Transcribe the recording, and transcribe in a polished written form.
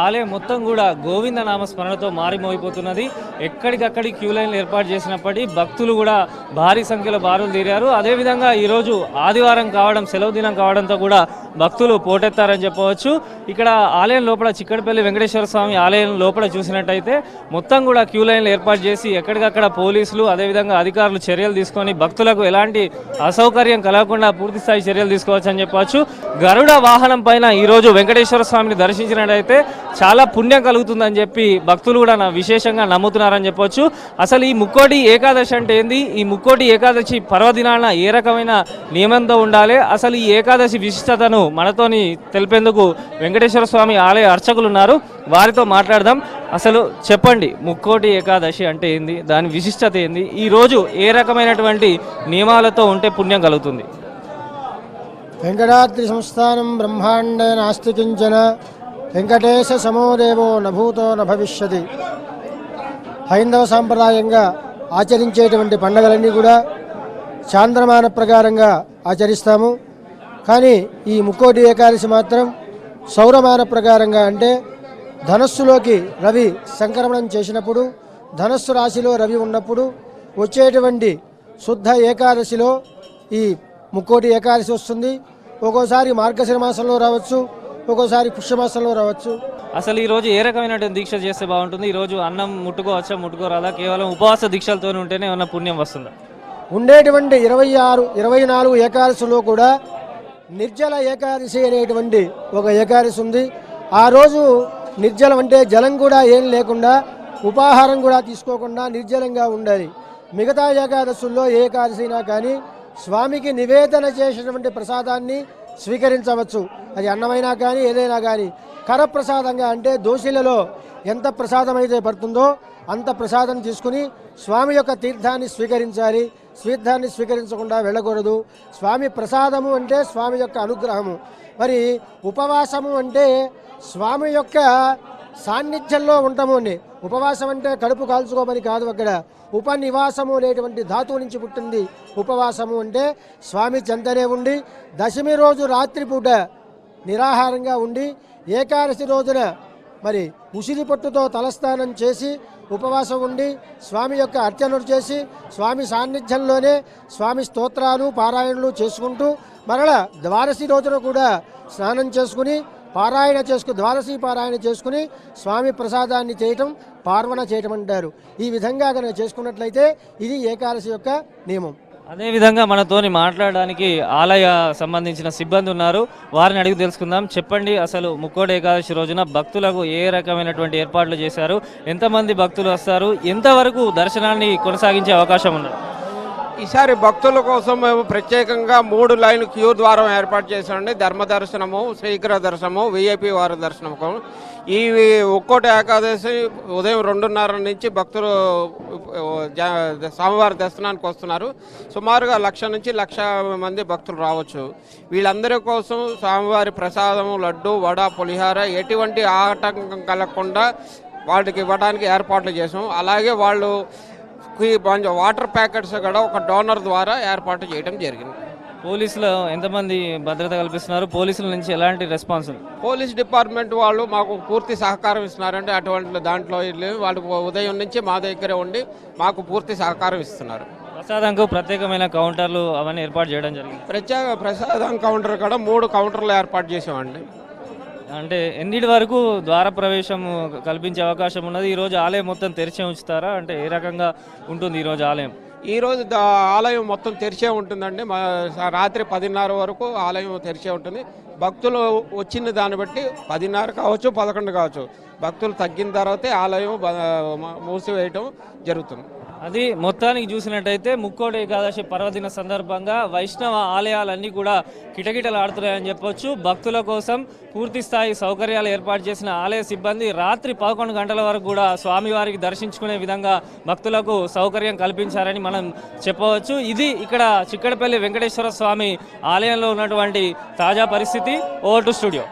ఆలయం మొత్తం కూడా గోవింద నామస్మరణతో మారిమోగిపోతున్నది. ఎక్కడికక్కడి క్యూ లైన్లు ఏర్పాటు చేసినప్పటికీ భక్తులు కూడా భారీ సంఖ్యలో బారులు తీరారు. అదేవిధంగా ఈరోజు ఆదివారం కావడం, సెలవు దినం కావడంతో కూడా భక్తులు పోటెత్తారని చెప్పవచ్చు. ఇక్కడ ఆలయం లోపల చిక్కడపల్లి వెంకటేశ్వర స్వామి ఆలయం లోపల చూసినట్టయితే మొత్తం కూడా క్యూ లైన్లు ఏర్పాటు చేసి ఎక్కడికక్కడ పోలీసులు అదేవిధంగా అధికారులు చర్యలు తీసుకొని భక్తులకు ఎలాంటి అసౌకర్యం కలగకుండా పూర్తి స్థాయి చర్యలు తీసుకోవచ్చు అని చెప్పవచ్చు. గరుడ వాహనం పైన ఈరోజు వెంకటేశ్వర స్వామిని దర్శించినట్టయితే చాలా పుణ్యం కలుగుతుందని చెప్పి భక్తులు కూడా విశేషంగా నమ్ముతున్నారని చెప్పొచ్చు. అసలు ఈ ముక్కోటి ఏకాదశి అంటే ఏంది, ఈ ముక్కోటి ఏకాదశి పర్వదినాన ఏ రకమైన నియమంతో ఉండాలి, అసలు ఈ ఏకాదశి విశిష్టతను మనతోని తెలిపేందుకు వెంకటేశ్వర స్వామి ఆలయ అర్చకులు ఉన్నారు. వారితో మాట్లాడదాం. అసలు చెప్పండి, ముక్కోటి ఏకాదశి అంటే ఏంది, దాని విశిష్టత ఏంది, ఈ రోజు ఏ రకమైనటువంటి నియమాలతో ఉంటే పుణ్యం కలుగుతుంది? వెంకటాద్రి సంస్థానం బ్రహ్మాండే నాస్తి కించన వెంకటేశ సమోదేవో నభూతో నభవిష్యతి. హైందవ సాంప్రదాయంగా ఆచరించేటువంటి పండుగలన్నీ కూడా చాంద్రమాన ప్రకారంగా ఆచరిస్తాము. కానీ ఈ ముక్కోటి ఏకాదశి మాత్రం సౌరమాన ప్రకారంగా, అంటే ధనస్సులోకి రవి సంక్రమణం చేసినప్పుడు, ధనస్సు రాశిలో రవి ఉన్నప్పుడు వచ్చేటువంటి శుద్ధ ఏకాదశిలో ఈ ముక్కోటి ఏకాదశి వస్తుంది. ఒక్కోసారి మార్గశిర మాసంలో రావచ్చు, ఒక్కోసారి పుష్యమాసంలో రావచ్చు. అసలు ఈ రోజు ఏ రకమైనటువంటి దీక్ష చేస్తే బాగుంటుంది? ఈరోజు అన్నం ముట్టుకోవచ్చా, ముట్టుకోరాదా? కేవలం ఉపవాస దీక్షలతో ఉంటేనే ఏమన్నా పుణ్యం వస్తుందా? ఉండేటువంటి 26, 24 ఏకాదశిలో కూడా నిర్జల ఏకాదశి అనేటువంటి ఒక ఏకాదశి ఉంది. ఆ రోజు నిర్జలం అంటే జలం కూడా ఏం లేకుండా, ఉపాహారం కూడా తీసుకోకుండా నిర్జలంగా ఉండాలి. మిగతా ఏకాదశుల్లో ఏ ఏకాదశి అయినా కానీ స్వామికి నివేదన చేసినటువంటి ప్రసాదాన్ని స్వీకరించవచ్చు. అది అన్నమైనా కానీ ఏదైనా కానీ కరప్రసాదంగా, అంటే దోశలలో ఎంత ప్రసాదం అయితే పడుతుందో అంత ప్రసాదం తీసుకుని స్వామి యొక్క తీర్థాన్ని స్వీకరించాలి. తీర్థాన్ని స్వీకరించకుండా వెళ్ళకూడదు. స్వామి ప్రసాదము అంటే స్వామి యొక్క అనుగ్రహము. మరి ఉపవాసము అంటే స్వామి యొక్క సాన్నిధ్యంలో ఉంటాము అని. ఉపవాసం అంటే కడుపు కాల్చుకోమని కాదు. అక్కడ ఉపనివాసము అనేటువంటి ధాతువు నుంచి పుట్టింది ఉపవాసము. అంటే స్వామి చెంతనే ఉండి దశమి రోజు రాత్రిపూట నిరాహారంగా ఉండి ఏకాదశి రోజున మరి ఉసిరి పొట్టుతో తలస్నానం చేసి ఉపవాసం ఉండి స్వామి యొక్క అర్చనలు చేసి స్వామి సాన్నిధ్యంలోనే స్వామి స్తోత్రాలు పారాయణలు చేసుకుంటూ మరలా ద్వాదశి రోజున కూడా స్నానం చేసుకుని పారాయణ ద్వాదశి పారాయణ చేసుకుని స్వామి ప్రసాదాన్ని చేయటం పార్వణ చేయటం అంటారు. ఈ విధంగా కనుక చేసుకున్నట్లయితే ఇది ఏకాదశి యొక్క నియమం. అదేవిధంగా మనతోని మాట్లాడడానికి ఆలయ సంబంధించిన సిబ్బంది ఉన్నారు. వారిని అడిగి తెలుసుకుందాం. చెప్పండి, అసలు ముక్కోటి ఏకాదశి రోజున భక్తులకు ఏ రకమైనటువంటి ఏర్పాట్లు చేశారు, ఎంతమంది భక్తులు వస్తారు, ఎంతవరకు దర్శనాన్ని కొనసాగించే అవకాశం ఉన్నది? ఈసారి భక్తుల కోసం మేము ప్రత్యేకంగా 3 లైన్ క్యూ ద్వారం ఏర్పాటు చేసామండి. ధర్మ దర్శనము, శీఘ్ర దర్శనము, విఐపి వారి దర్శనము. ఈ ఒక్కోటి ఏకాదశి ఉదయం 2:30 నుంచి భక్తులు స్వామివారి దర్శనానికి వస్తున్నారు. సుమారుగా 1,00,000 నుంచి 1,00,000 మంది భక్తులు రావచ్చు. వీళ్ళందరి కోసం స్వామివారి ప్రసాదము, లడ్డు, వడ, పులిహార ఎటువంటి ఆటంకం కలగకుండా వాళ్ళకి ఇవ్వడానికి ఏర్పాట్లు చేసాం. అలాగే వాళ్ళు వాటర్ ప్యాకెట్స్ కూడా ఒక డోనర్ ద్వారా ఏర్పాటు చేయడం జరిగింది. పోలీసులు ఎంతమంది భద్రత కల్పిస్తున్నారు? పోలీసుల నుంచి ఎలాంటి రెస్పాన్స్? పోలీస్ డిపార్ట్మెంట్ వాళ్ళు మాకు పూర్తి సహకారం ఇస్తున్నారంటే అటువంటి దాంట్లో వాళ్ళు ఉదయం నుంచి మా దగ్గరే ఉండి మాకు పూర్తి సహకారం ఇస్తున్నారు. ప్రసాదంకు ప్రత్యేకమైన కౌంటర్లు అవన్నీ ఏర్పాటు చేయడం జరిగింది. ప్రసాదం కౌంటర్ కూడా 3 కౌంటర్లు ఏర్పాటు చేసామండి. అంటే ఎన్నిటి వరకు ద్వార ప్రవేశం కల్పించే అవకాశం ఉన్నది? ఈరోజు ఆలయం మొత్తం తెరిచే ఉంచుతారా? అంటే ఏ రకంగా ఉంటుంది ఈరోజు ఆలయం? ఈరోజు ఆలయం మొత్తం తెరిచే ఉంటుందండి. రాత్రి 10:30 వరకు ఆలయం తెరిచే ఉంటుంది. భక్తులు వచ్చిన దాన్ని బట్టి 10:30 కావచ్చు, 11 కావచ్చు. భక్తులు తగ్గిన తర్వాతే ఆలయం మూసివేయటం జరుగుతుంది. అది మొత్తానికి చూసినట్టయితే ముక్కోటి ఏకాదశి పర్వదిన సందర్భంగా వైష్ణవ ఆలయాలన్నీ కూడా కిటకిటలాడుతున్నాయని చెప్పొచ్చు. భక్తుల కోసం పూర్తి స్థాయి సౌకర్యాలు ఏర్పాటు చేసిన ఆలయ సిబ్బంది రాత్రి 11 గంటల వరకు కూడా స్వామివారికి దర్శించుకునే విధంగా భక్తులకు సౌకర్యం కల్పించారని మనం చెప్పవచ్చు. ఇది ఇక్కడ చిక్కడపల్లి వెంకటేశ్వర స్వామి ఆలయంలో ఉన్నటువంటి తాజా పరిస్థితి. Over to studio.